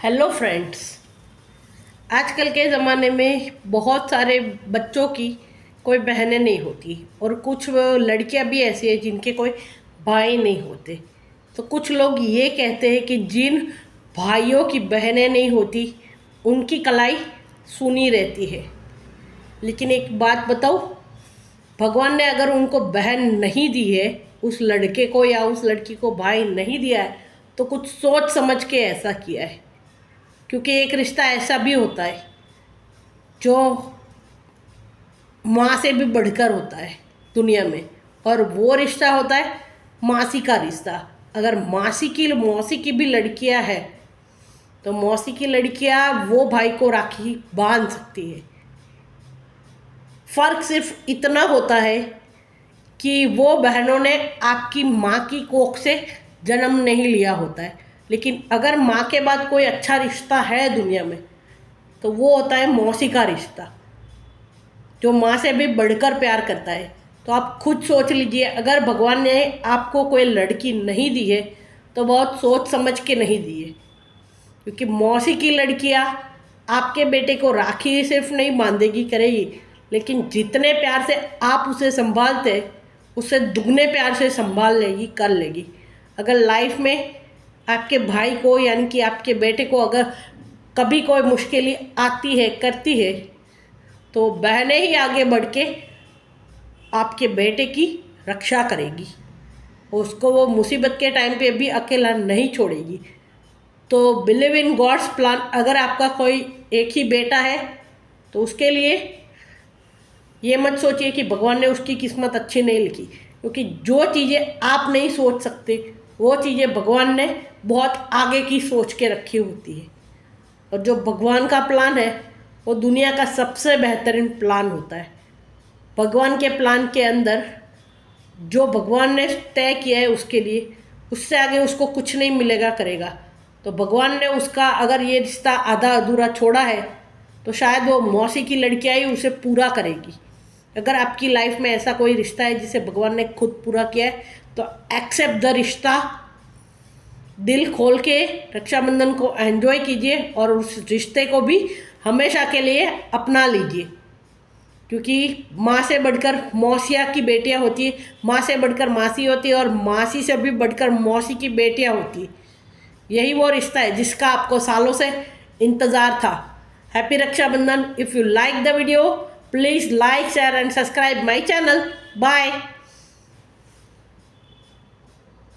Hello friends. आजकल के ज़माने में बहुत सारे बच्चों की कोई बहनें नहीं होती और कुछ लड़कियां भी ऐसी हैं जिनके कोई भाई नहीं होते। तो कुछ लोग ये कहते हैं कि जिन भाइयों की बहनें नहीं होती उनकी कलाई सुनी रहती है। लेकिन एक बात बताओ, भगवान ने अगर उनको बहन नहीं दी है, उस लड़के को या उस लड़की को भाई नहीं दिया है, तो कुछ सोच समझ के ऐसा किया है। क्योंकि एक रिश्ता ऐसा भी होता है जो माँ से भी बढ़कर होता है दुनिया में, और वो रिश्ता होता है मासी का रिश्ता। अगर मौसी की भी लड़कियां हैं तो मौसी की लड़कियां वो भाई को राखी बांध सकती है। फ़र्क सिर्फ इतना होता है कि वो बहनों ने आपकी माँ की कोख से जन्म नहीं लिया होता है। लेकिन अगर माँ के बाद कोई अच्छा रिश्ता है दुनिया में तो वो होता है मौसी का रिश्ता, जो माँ से भी बढ़कर प्यार करता है। तो आप खुद सोच लीजिए, अगर भगवान ने आपको कोई लड़की नहीं दी है तो बहुत सोच समझ के नहीं दी है। क्योंकि मौसी की लड़कियाँ आपके बेटे को राखी सिर्फ नहीं बांधेगी करेगी, लेकिन जितने प्यार से आप उसे संभालते उससे दुगने प्यार से संभाल लेगी, कर लेगी। अगर लाइफ में आपके भाई को यानी कि आपके बेटे को अगर कभी कोई मुश्किल आती है करती है तो बहनें ही आगे बढ़ के आपके बेटे की रक्षा करेगी, उसको वो मुसीबत के टाइम पे भी अकेला नहीं छोड़ेगी। तो बिलीव इन गॉड्स प्लान। अगर आपका कोई एक ही बेटा है तो उसके लिए ये मत सोचिए कि भगवान ने उसकी किस्मत अच्छी नहीं लिखी, क्योंकि जो चीज़ें आप नहीं सोच सकते वो चीज़ें भगवान ने बहुत आगे की सोच के रखी होती है। और जो भगवान का प्लान है वो दुनिया का सबसे बेहतरीन प्लान होता है। भगवान के प्लान के अंदर जो भगवान ने तय किया है उसके लिए, उससे आगे उसको कुछ नहीं मिलेगा करेगा। तो भगवान ने उसका अगर ये रिश्ता आधा अधूरा छोड़ा है तो शायद वो मौसी की लड़कियाँ ही उसे पूरा करेगी। अगर आपकी लाइफ में ऐसा कोई रिश्ता है जिसे भगवान ने खुद पूरा किया है तो एक्सेप्ट द रिश्ता, दिल खोल के रक्षाबंधन को एंजॉय कीजिए और उस रिश्ते को भी हमेशा के लिए अपना लीजिए। क्योंकि माँ से बढ़कर मौसिया की बेटियाँ होती है, माँ से बढ़कर मासी होती है और मासी से भी बढ़कर मौसी की बेटियाँ होती है। यही वो रिश्ता है जिसका आपको सालों से इंतज़ार था। Happy Rakshabandhan. If you like the video please like share and subscribe my channel. Bye.